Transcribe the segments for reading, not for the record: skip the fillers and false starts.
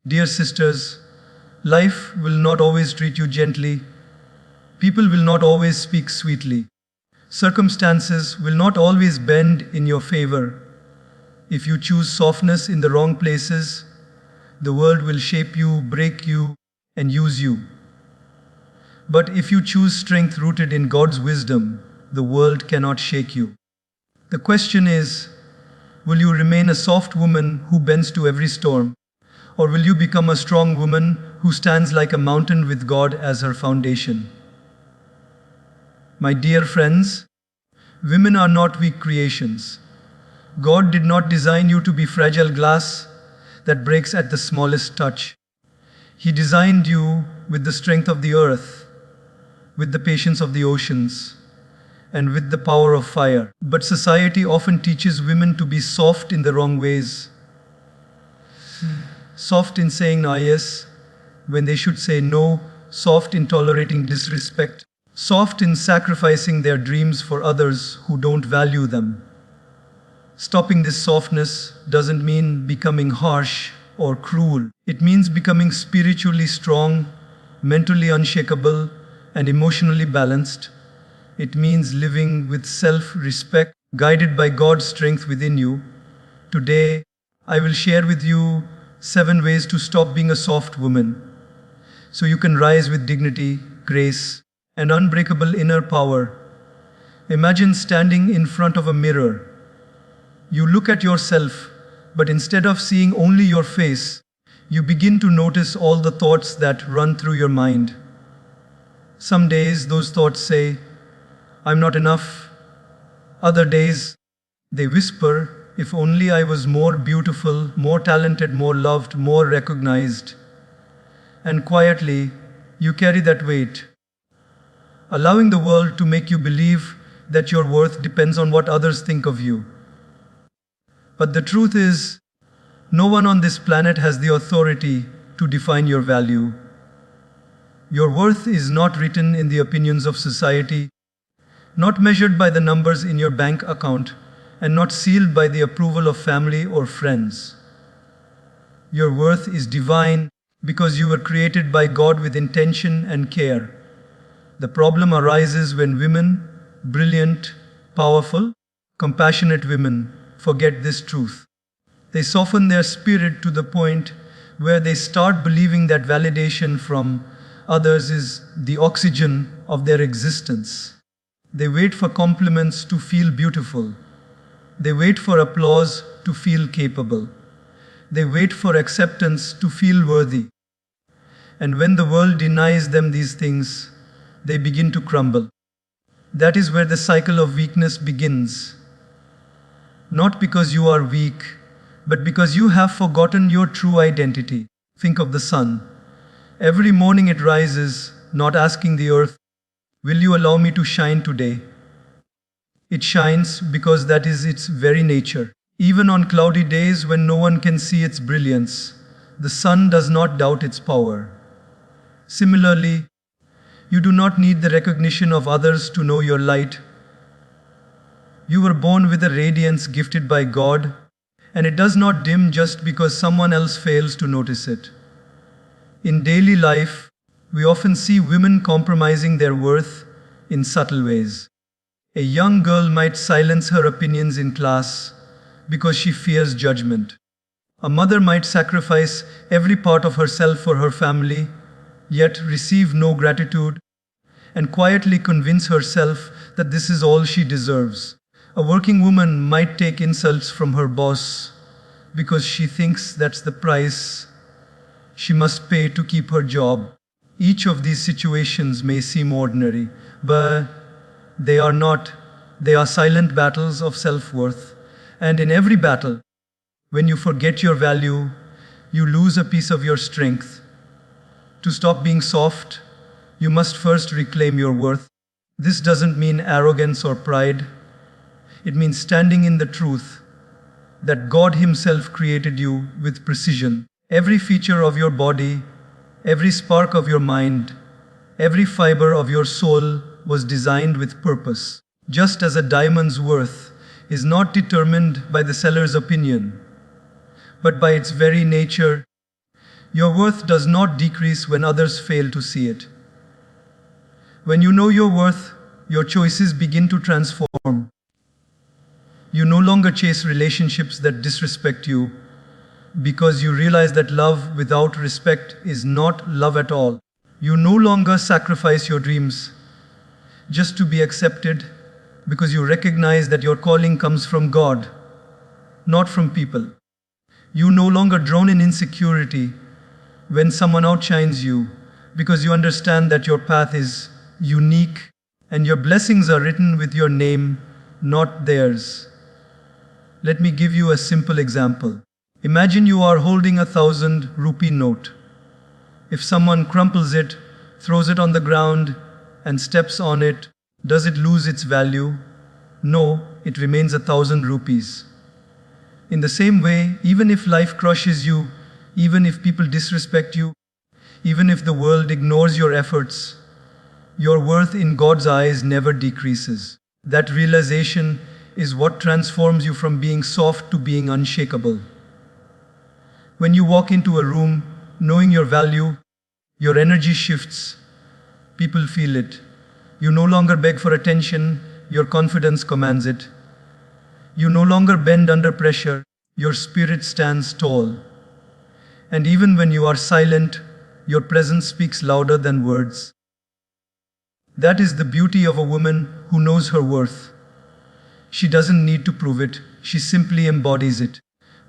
Dear sisters, life will not always treat you gently. People will not always speak sweetly. Circumstances will not always bend in your favor. If you choose softness in the wrong places, the world will shape you, break you, and use you. But if you choose strength rooted in God's wisdom, the world cannot shake you. The question is, will you remain a soft woman who bends to every storm? Or will you become a strong woman who stands like a mountain with God as her foundation? My dear friends, women are not weak creations. God did not design you to be fragile glass that breaks at the smallest touch. He designed you with the strength of the earth, with the patience of the oceans, and with the power of fire. But society often teaches women to be soft in the wrong ways. Soft in saying yes when they should say no, soft in tolerating disrespect, soft in sacrificing their dreams for others who don't value them. Stopping this softness doesn't mean becoming harsh or cruel. It means becoming spiritually strong, mentally unshakable, and emotionally balanced. It means living with self-respect, guided by God's strength within you. Today, I will share with you 7 ways to stop being a soft woman, so you can rise with dignity, grace, and unbreakable inner power. Imagine standing in front of a mirror. You look at yourself, but instead of seeing only your face, you begin to notice all the thoughts that run through your mind. Some days those thoughts say, "I'm not enough." Other days, they whisper, "If only I was more beautiful, more talented, more loved, more recognized." And quietly, you carry that weight, allowing the world to make you believe that your worth depends on what others think of you. But the truth is, no one on this planet has the authority to define your value. Your worth is not written in the opinions of society, not measured by the numbers in your bank account, and not sealed by the approval of family or friends. Your worth is divine because you were created by God with intention and care. The problem arises when women, brilliant, powerful, compassionate women, forget this truth. They soften their spirit to the point where they start believing that validation from others is the oxygen of their existence. They wait for compliments to feel beautiful. They wait for applause to feel capable. They wait for acceptance to feel worthy. And when the world denies them these things, they begin to crumble. That is where the cycle of weakness begins. Not because you are weak, but because you have forgotten your true identity. Think of the sun. Every morning it rises, not asking the earth, "Will you allow me to shine today?" It shines because that is its very nature. Even on cloudy days when no one can see its brilliance, the sun does not doubt its power. Similarly, you do not need the recognition of others to know your light. You were born with a radiance gifted by God, and it does not dim just because someone else fails to notice it. In daily life, we often see women compromising their worth in subtle ways. A young girl might silence her opinions in class because she fears judgment. A mother might sacrifice every part of herself for her family, yet receive no gratitude, and quietly convince herself that this is all she deserves. A working woman might take insults from her boss because she thinks that's the price she must pay to keep her job. Each of these situations may seem ordinary, but they are not. They are silent battles of self-worth. And in every battle, when you forget your value, you lose a piece of your strength. To stop being soft, you must first reclaim your worth. This doesn't mean arrogance or pride. It means standing in the truth that God Himself created you with precision. Every feature of your body, every spark of your mind, every fiber of your soul was designed with purpose. Just as a diamond's worth is not determined by the seller's opinion, but by its very nature, Your worth does not decrease when others fail to see it. When you know your worth, your choices begin to transform. You no longer chase relationships that disrespect you because you realize that love without respect is not love at all. You no longer sacrifice your dreams just to be accepted because you recognize that your calling comes from God, not from people. You no longer drown in insecurity when someone outshines you because you understand that your path is unique and your blessings are written with your name, not theirs. Let me give you a simple example. Imagine you are holding 1,000 rupee note. If someone crumples it, throws it on the ground, and steps on it, does it lose its value? No, it remains 1,000 rupees. In the same way, even if life crushes you, even if people disrespect you, even if the world ignores your efforts, your worth in God's eyes never decreases. That realization is what transforms you from being soft to being unshakable. When you walk into a room, knowing your value, your energy shifts. People feel it. You no longer beg for attention, your confidence commands it. You no longer bend under pressure, your spirit stands tall. And even when you are silent, your presence speaks louder than words. That is the beauty of a woman who knows her worth. She doesn't need to prove it, she simply embodies it.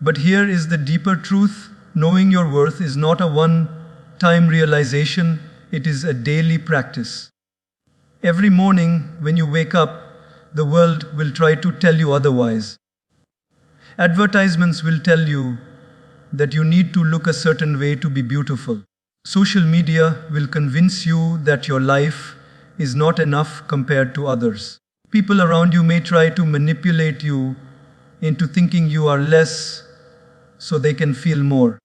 But here is the deeper truth: knowing your worth is not a one-time realization, it is a daily practice. Every morning when you wake up, the world will try to tell you otherwise. Advertisements will tell you that you need to look a certain way to be beautiful. Social media will convince you that your life is not enough compared to others. People around you may try to manipulate you into thinking you are less so they can feel more.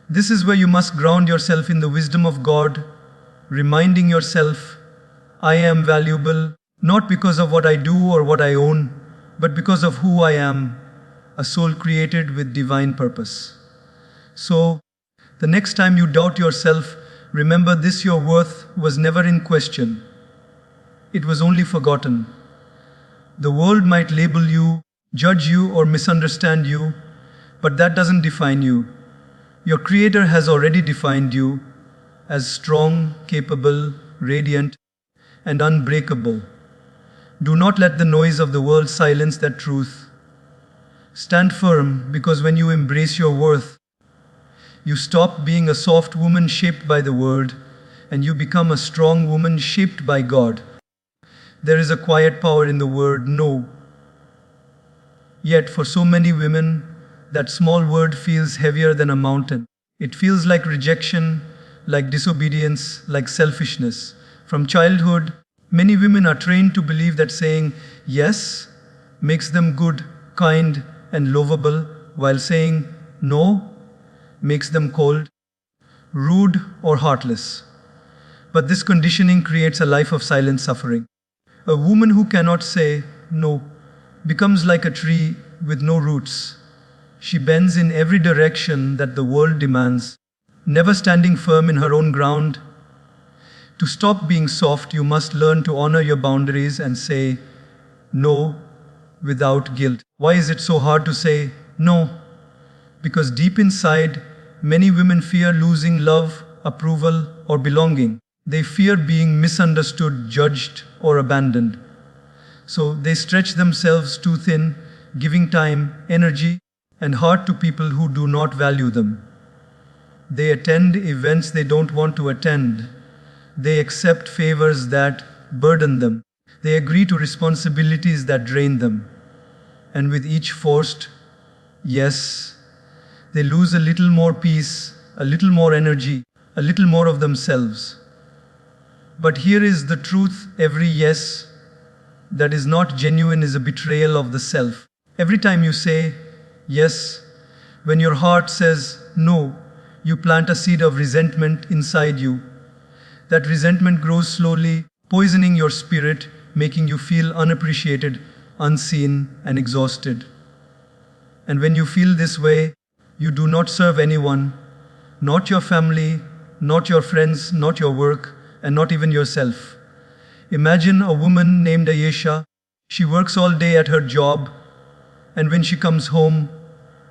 This is where you must ground yourself in the wisdom of God, reminding yourself, I am valuable, not because of what I do or what I own, but because of who I am, a soul created with divine purpose. So, the next time you doubt yourself, remember this: your worth was never in question. It was only forgotten. The world might label you, judge you, or misunderstand you, but that doesn't define you. Your Creator has already defined you as strong, capable, radiant, and unbreakable. Do not let the noise of the world silence that truth. Stand firm, because when you embrace your worth, you stop being a soft woman shaped by the world, and you become a strong woman shaped by God. There is a quiet power in the word no. Yet for so many women, that small word feels heavier than a mountain. It feels like rejection, like disobedience, like selfishness. From childhood, many women are trained to believe that saying yes makes them good, kind, and lovable, while saying no makes them cold, rude, or heartless. But this conditioning creates a life of silent suffering. A woman who cannot say no becomes like a tree with no roots. She bends in every direction that the world demands, never standing firm in her own ground. To stop being soft, you must learn to honor your boundaries and say no without guilt. Why is it so hard to say no? Because deep inside, many women fear losing love, approval, or belonging. They fear being misunderstood, judged, or abandoned. So they stretch themselves too thin, giving time, energy, and heart to people who do not value them. They attend events they don't want to attend. They accept favors that burden them. They agree to responsibilities that drain them. And with each forced yes, they lose a little more peace, a little more energy, a little more of themselves. But here is the truth: every yes that is not genuine is a betrayal of the self. Every time you say yes, when your heart says no, you plant a seed of resentment inside you. That resentment grows slowly, poisoning your spirit, making you feel unappreciated, unseen, and exhausted. And when you feel this way, you do not serve anyone, Not your family, not your friends, not your work, and not even yourself. Imagine a woman named Ayesha. She works all day at her job, and when she comes home,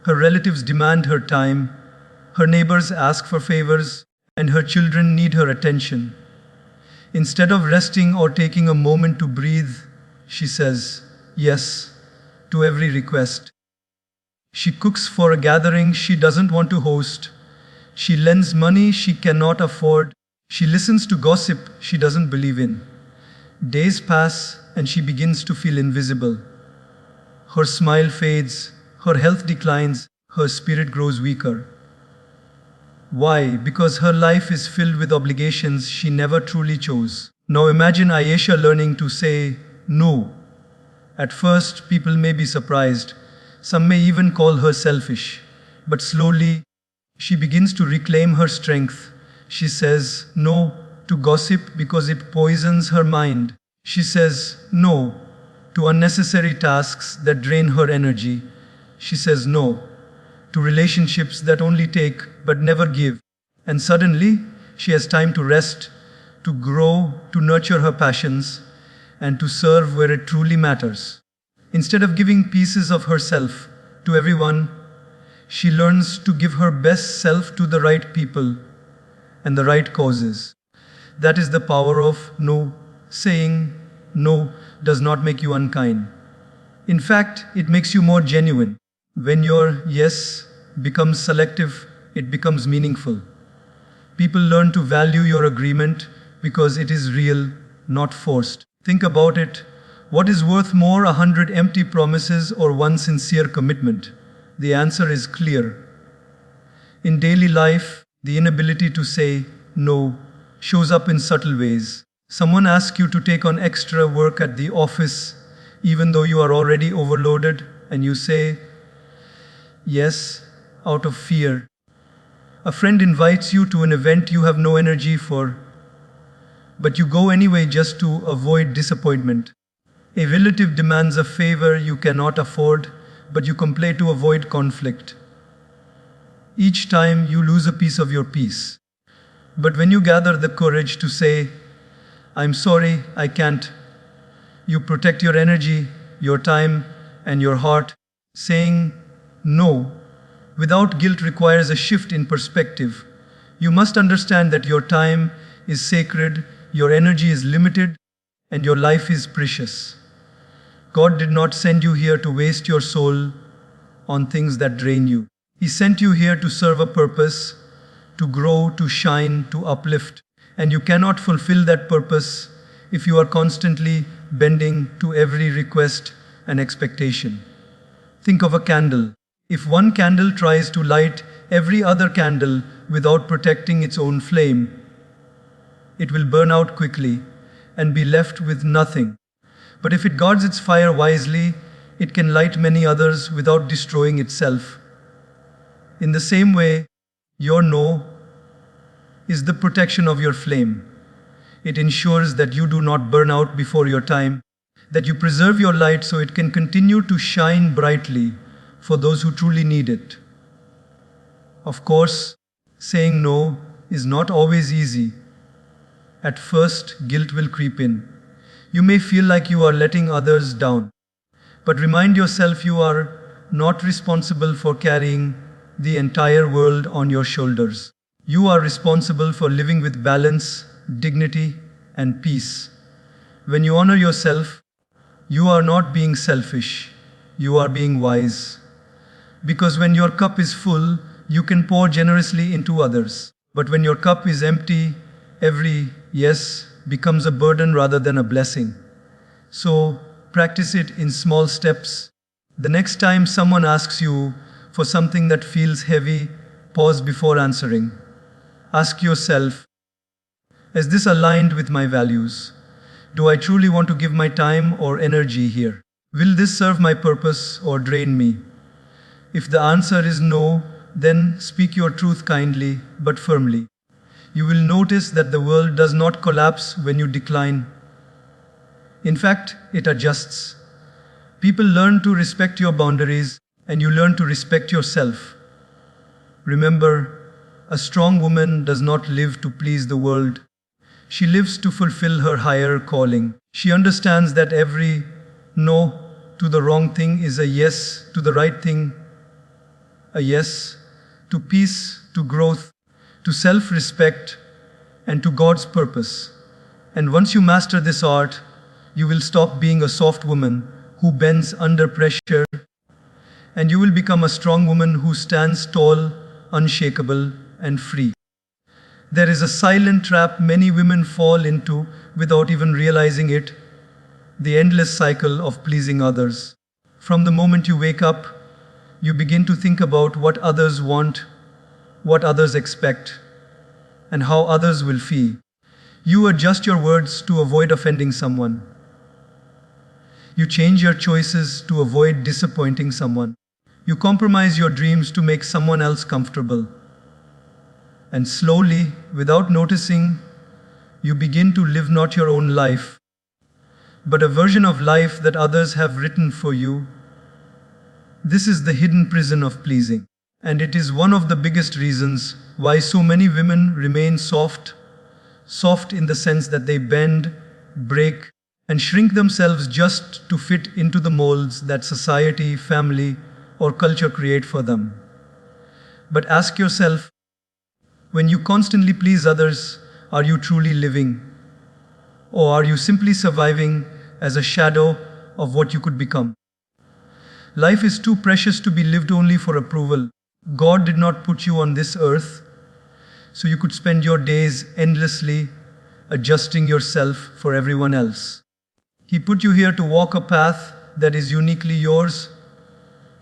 her relatives demand her time, her neighbors ask for favors, and her children need her attention. Instead of resting or taking a moment to breathe, she says yes to every request. She cooks for a gathering she doesn't want to host. She lends money she cannot afford. She listens to gossip she doesn't believe in. Days pass and she begins to feel invisible. Her smile fades, her health declines, her spirit grows weaker. Why? Because her life is filled with obligations she never truly chose. Now imagine Ayesha learning to say no. At first, people may be surprised. Some may even call her selfish. But slowly, she begins to reclaim her strength. She says no to gossip because it poisons her mind. She says no to unnecessary tasks that drain her energy. She says no to relationships that only take but never give. And suddenly, she has time to rest, to grow, to nurture her passions, and to serve where it truly matters. Instead of giving pieces of herself to everyone, she learns to give her best self to the right people and the right causes. That is the power of no. Saying no does not make you unkind. In fact, it makes you more genuine. When your yes becomes selective, it becomes meaningful. People learn to value your agreement because it is real, not forced. Think about it. What is worth more, 100 empty promises or one sincere commitment? The answer is clear. In daily life, the inability to say no shows up in subtle ways. Someone asks you to take on extra work at the office, even though you are already overloaded, and you say yes out of fear. A friend invites you to an event you have no energy for, but you go anyway just to avoid disappointment. A relative demands a favor you cannot afford, but you comply to avoid conflict. Each time you lose a piece of your peace. But when you gather the courage to say, "I'm sorry, I can't," you protect your energy, your time, and your heart. Saying no without guilt requires a shift in perspective. You must understand that your time is sacred, your energy is limited, and your life is precious. God did not send you here to waste your soul on things that drain you. He sent you here to serve a purpose, to grow, to shine, to uplift. And you cannot fulfill that purpose if you are constantly bending to every request and expectation. Think of a candle. If one candle tries to light every other candle without protecting its own flame, it will burn out quickly and be left with nothing. But if it guards its fire wisely, it can light many others without destroying itself. In the same way, your no is the protection of your flame. It ensures that you do not burn out before your time, that you preserve your light so it can continue to shine brightly for those who truly need it. Of course, saying no is not always easy. At first, guilt will creep in. You may feel like you are letting others down. But remind yourself you are not responsible for carrying the entire world on your shoulders. You are responsible for living with balance, dignity, and peace. When you honor yourself, you are not being selfish, you are being wise. Because when your cup is full, you can pour generously into others. But when your cup is empty, every yes becomes a burden rather than a blessing. So, practice it in small steps. The next time someone asks you for something that feels heavy, pause before answering. Ask yourself, is this aligned with my values? Do I truly want to give my time or energy here? Will this serve my purpose or drain me? If the answer is no, then speak your truth kindly but firmly. You will notice that the world does not collapse when you decline. In fact, it adjusts. People learn to respect your boundaries, and you learn to respect yourself. Remember, A strong woman does not live to please the world. She lives to fulfill her higher calling. She understands that every no to the wrong thing is a yes to the right thing, a yes to peace, to growth, to self respect, and to God's purpose. And once you master this art, you will stop being a soft woman who bends under pressure, and you will become a strong woman who stands tall, unshakable, and free. There is a silent trap many women fall into without even realizing it: the endless cycle of pleasing others. From the moment you wake up, you begin to think about what others want, what others expect, and how others will feel. You adjust your words to avoid offending someone. You change your choices to avoid disappointing someone. You compromise your dreams to make someone else comfortable. And slowly, without noticing, you begin to live not your own life, but a version of life that others have written for you. This is the hidden prison of pleasing. And it is one of the biggest reasons why so many women remain soft in the sense that they bend, break, and shrink themselves just to fit into the molds that society, family, or culture create for them. But ask yourself, when you constantly please others, are you truly living? Or are you simply surviving as a shadow of what you could become? Life is too precious to be lived only for approval. God did not put you on this earth so you could spend your days endlessly adjusting yourself for everyone else. He put you here to walk a path that is uniquely yours,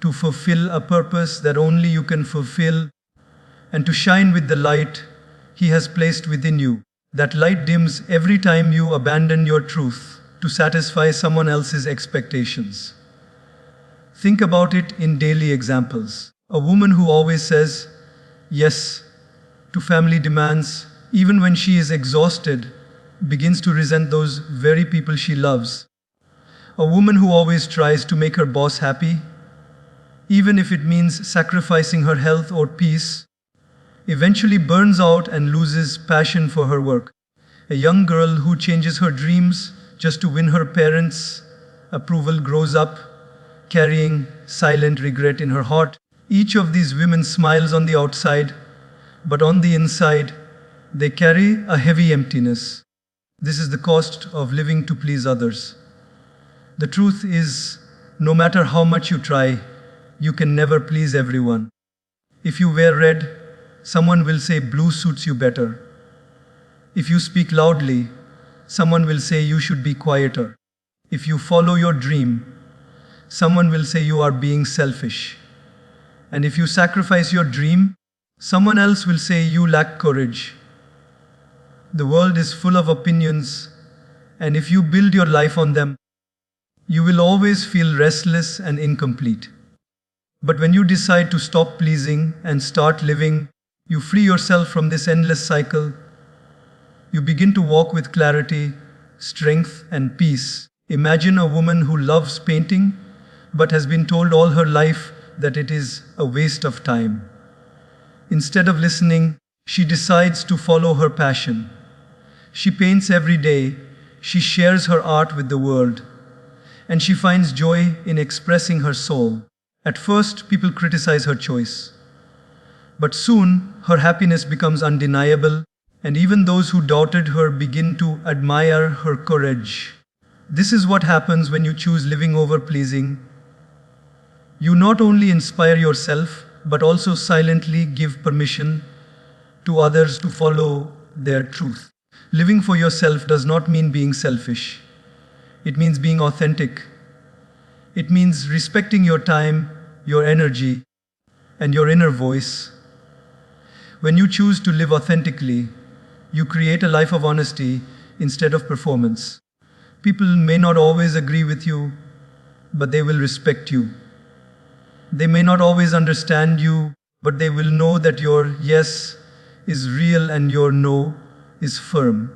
to fulfill a purpose that only you can fulfill, and to shine with the light He has placed within you. That light dims every time you abandon your truth to satisfy someone else's expectations. Think about it in daily examples. A woman who always says yes to family demands, even when she is exhausted, begins to resent those very people she loves. A woman who always tries to make her boss happy, even if it means sacrificing her health or peace, eventually burns out and loses passion for her work. A young girl who changes her dreams just to win her parents' approval grows up carrying silent regret in her heart. Each of these women smiles on the outside, but on the inside, they carry a heavy emptiness. This is the cost of living to please others. The truth is, no matter how much you try, you can never please everyone. If you wear red, someone will say blue suits you better. If you speak loudly, someone will say you should be quieter. If you follow your dream, someone will say you are being selfish. And if you sacrifice your dream, someone else will say you lack courage. The world is full of opinions, and if you build your life on them, you will always feel restless and incomplete. But when you decide to stop pleasing and start living, you free yourself from this endless cycle. You begin to walk with clarity, strength, and peace. Imagine a woman who loves painting, but has been told all her life that it is a waste of time. Instead of listening, she decides to follow her passion. She paints every day, she shares her art with the world, and she finds joy in expressing her soul. At first, people criticize her choice, but soon her happiness becomes undeniable, and even those who doubted her begin to admire her courage. This is what happens when you choose living over pleasing. You not only inspire yourself, but also silently give permission to others to follow their truth. Living for yourself does not mean being selfish. It means being authentic. It means respecting your time, your energy, and your inner voice. When you choose to live authentically, you create a life of honesty instead of performance. People may not always agree with you, but they will respect you. They may not always understand you, but they will know that your yes is real and your no is firm.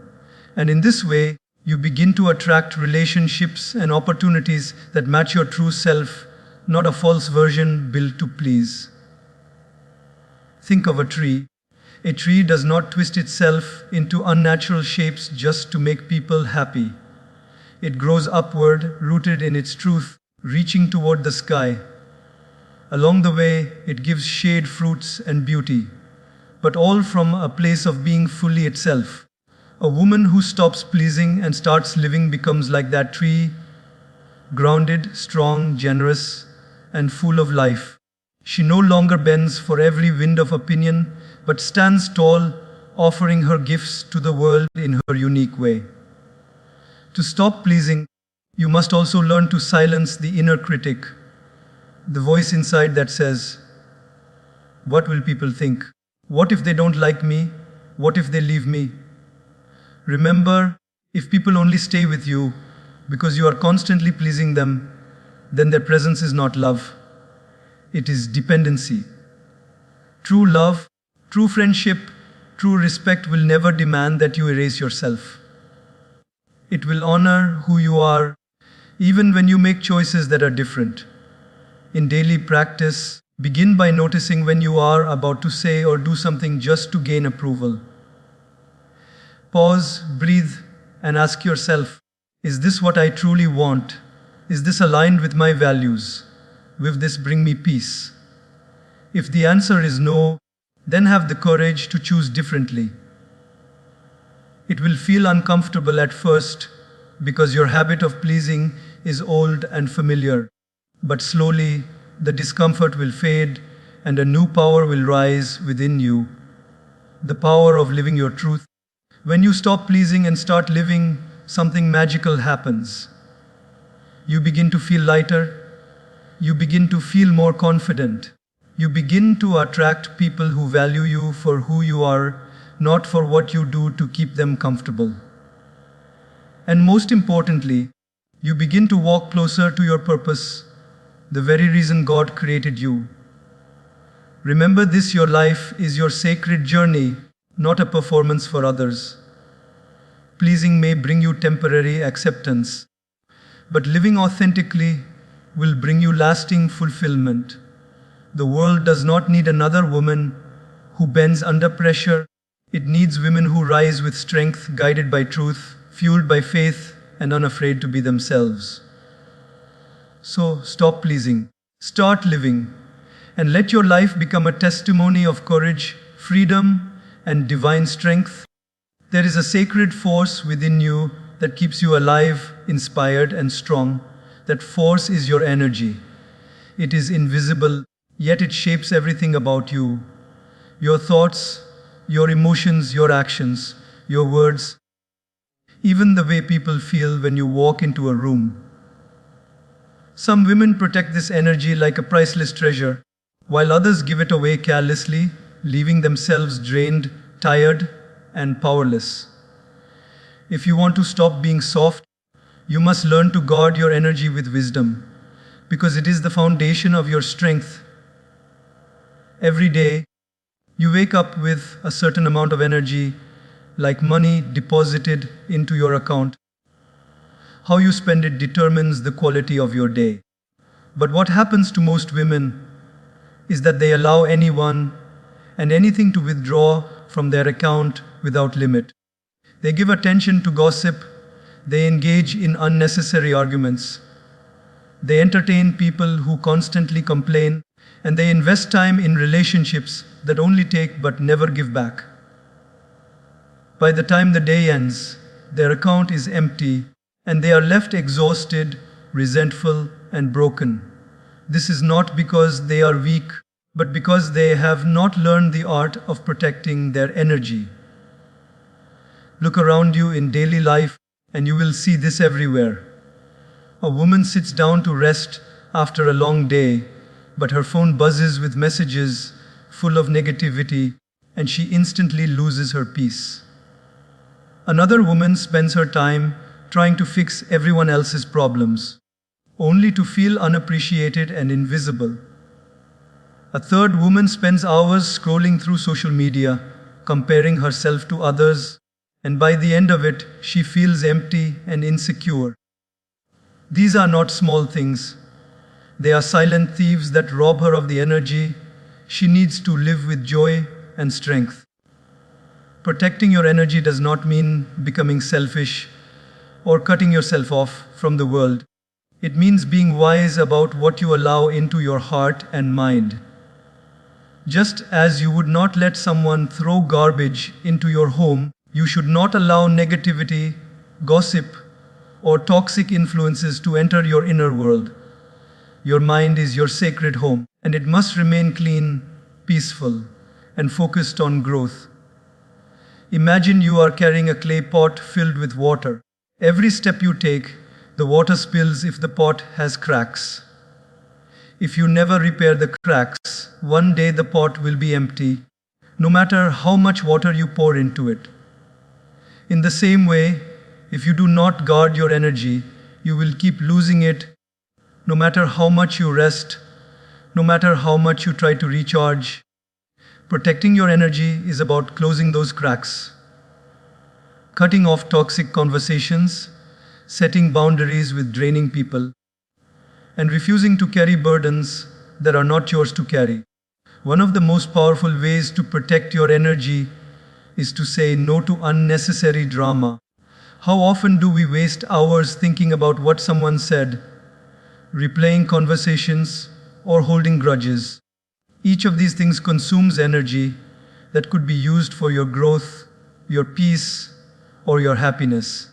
And in this way, you begin to attract relationships and opportunities that match your true self, not a false version built to please. Think of a tree. A tree does not twist itself into unnatural shapes just to make people happy. It grows upward, rooted in its truth, reaching toward the sky. Along the way, it gives shade, fruits, and beauty, but all from a place of being fully itself. A woman who stops pleasing and starts living becomes like that tree, grounded, strong, generous, and full of life. She no longer bends for every wind of opinion, but stands tall, offering her gifts to the world in her unique way. To stop pleasing, you must also learn to silence the inner critic, the voice inside that says, "What will people think? What if they don't like me? What if they leave me?" Remember, if people only stay with you because you are constantly pleasing them, then their presence is not love. It is dependency. True love, true friendship, true respect will never demand that you erase yourself. It will honor who you are, even when you make choices that are different. In daily practice, begin by noticing when you are about to say or do something just to gain approval. Pause, breathe, and ask yourself, is this what I truly want? Is this aligned with my values? Will this bring me peace? If the answer is no, then have the courage to choose differently. It will feel uncomfortable at first because your habit of pleasing is old and familiar. But slowly, the discomfort will fade and a new power will rise within you. The power of living your truth. When you stop pleasing and start living, something magical happens. You begin to feel lighter. You begin to feel more confident. You begin to attract people who value you for who you are, not for what you do to keep them comfortable. And most importantly, you begin to walk closer to your purpose, the very reason God created you. Remember this, your life is your sacred journey, not a performance for others. Pleasing may bring you temporary acceptance, but living authentically will bring you lasting fulfillment. The world does not need another woman who bends under pressure. It needs women who rise with strength, guided by truth, fueled by faith, and unafraid to be themselves. So stop pleasing, start living, and let your life become a testimony of courage, freedom, and divine strength. There is a sacred force within you that keeps you alive, inspired, and strong. That force is your energy. It is invisible, yet it shapes everything about you. Your thoughts, your emotions, your actions, your words, even the way people feel when you walk into a room. Some women protect this energy like a priceless treasure, while others give it away carelessly, leaving themselves drained, tired, and powerless. If you want to stop being soft, you must learn to guard your energy with wisdom, because it is the foundation of your strength. Every day, you wake up with a certain amount of energy, like money deposited into your account. How you spend it determines the quality of your day. But what happens to most women is that they allow anyone and anything to withdraw from their account without limit. They give attention to gossip, they engage in unnecessary arguments, they entertain people who constantly complain, and they invest time in relationships that only take but never give back. By the time the day ends, their account is empty, and they are left exhausted, resentful, and broken. This is not because they are weak, but because they have not learned the art of protecting their energy. Look around you in daily life, and you will see this everywhere. A woman sits down to rest after a long day, but her phone buzzes with messages full of negativity, and she instantly loses her peace. Another woman spends her time trying to fix everyone else's problems, only to feel unappreciated and invisible. A third woman spends hours scrolling through social media, comparing herself to others, and by the end of it, she feels empty and insecure. These are not small things. They are silent thieves that rob her of the energy she needs to live with joy and strength. Protecting your energy does not mean becoming selfish or cutting yourself off from the world. It means being wise about what you allow into your heart and mind. Just as you would not let someone throw garbage into your home, you should not allow negativity, gossip, or toxic influences to enter your inner world. Your mind is your sacred home, and it must remain clean, peaceful, and focused on growth. Imagine you are carrying a clay pot filled with water. Every step you take, the water spills if the pot has cracks. If you never repair the cracks, one day the pot will be empty, no matter how much water you pour into it. In the same way, if you do not guard your energy, you will keep losing it, no matter how much you rest, no matter how much you try to recharge. Protecting your energy is about closing those cracks, cutting off toxic conversations, setting boundaries with draining people, and refusing to carry burdens that are not yours to carry. One of the most powerful ways to protect your energy is to say no to unnecessary drama. How often do we waste hours thinking about what someone said, replaying conversations, or holding grudges? Each of these things consumes energy that could be used for your growth, your peace, or your happiness.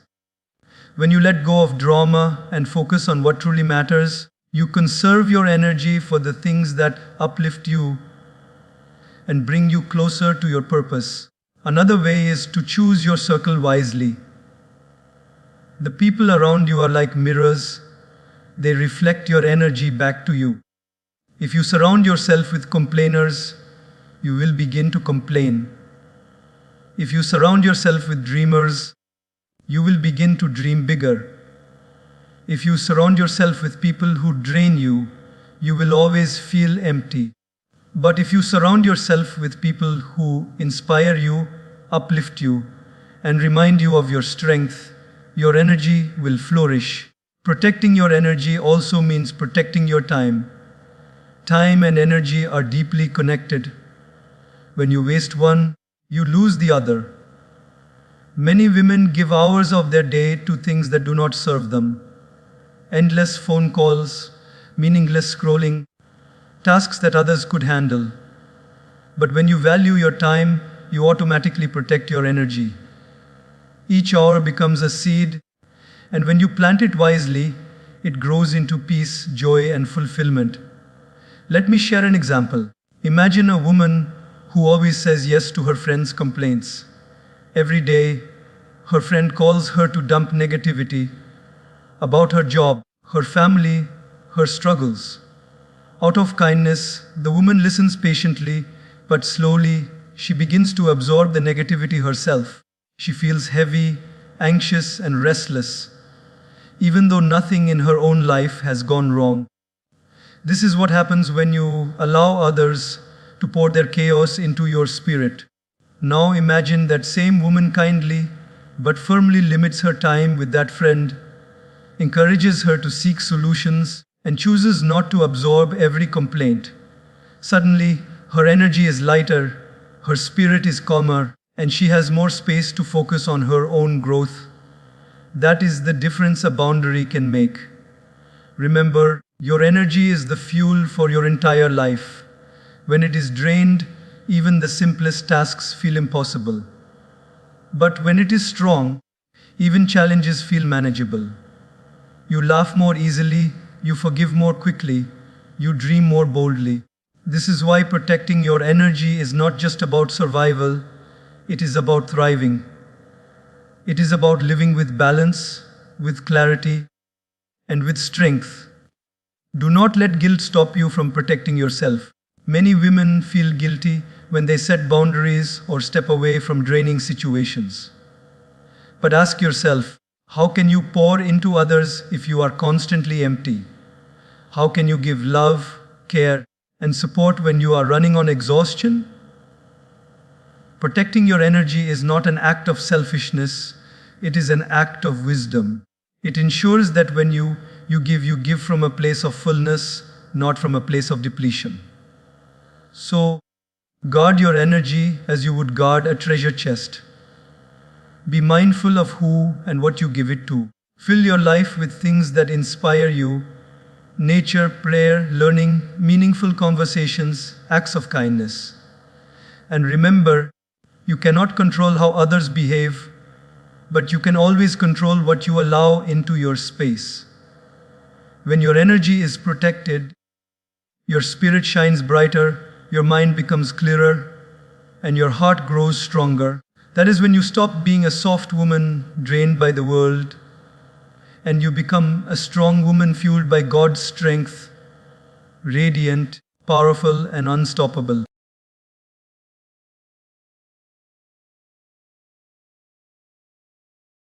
When you let go of drama and focus on what truly matters, you conserve your energy for the things that uplift you and bring you closer to your purpose. Another way is to choose your circle wisely. The people around you are like mirrors. They reflect your energy back to you. If you surround yourself with complainers, you will begin to complain. If you surround yourself with dreamers, you will begin to dream bigger. If you surround yourself with people who drain you, you will always feel empty. But if you surround yourself with people who inspire you, uplift you, and remind you of your strength, your energy will flourish. Protecting your energy also means protecting your time. Time and energy are deeply connected. When you waste one, you lose the other. Many women give hours of their day to things that do not serve them. Endless phone calls, meaningless scrolling, tasks that others could handle. But when you value your time, you automatically protect your energy. Each hour becomes a seed, and when you plant it wisely, it grows into peace, joy, and fulfillment. Let me share an example. Imagine a woman who always says yes to her friends' complaints. Every day, her friend calls her to dump negativity about her job, her family, her struggles. Out of kindness, the woman listens patiently, but slowly, she begins to absorb the negativity herself. She feels heavy, anxious, and restless, even though nothing in her own life has gone wrong. This is what happens when you allow others to pour their chaos into your spirit. Now imagine that same woman kindly but firmly limits her time with that friend, encourages her to seek solutions, and chooses not to absorb every complaint. Suddenly, her energy is lighter, her spirit is calmer, and she has more space to focus on her own growth. That is the difference a boundary can make. Remember, your energy is the fuel for your entire life. When it is drained, even the simplest tasks feel impossible. But when it is strong, even challenges feel manageable. You laugh more easily, you forgive more quickly, you dream more boldly. This is why protecting your energy is not just about survival, it is about thriving. It is about living with balance, with clarity, and with strength. Do not let guilt stop you from protecting yourself. Many women feel guilty when they set boundaries or step away from draining situations. But ask yourself, how can you pour into others if you are constantly empty? How can you give love, care, and support when you are running on exhaustion? Protecting your energy is not an act of selfishness, it is an act of wisdom. It ensures that when you give from a place of fullness, not from a place of depletion. So, Guard your energy as you would guard a treasure chest. Be mindful of who and what you give it to. Fill your life with things that inspire you: nature, prayer, learning, meaningful conversations, acts of kindness. And remember, you cannot control how others behave, but you can always control what you allow into your space. When your energy is protected, your spirit shines brighter, your mind becomes clearer, and your heart grows stronger. That is when you stop being a soft woman drained by the world, and you become a strong woman fueled by God's strength, radiant, powerful, and unstoppable.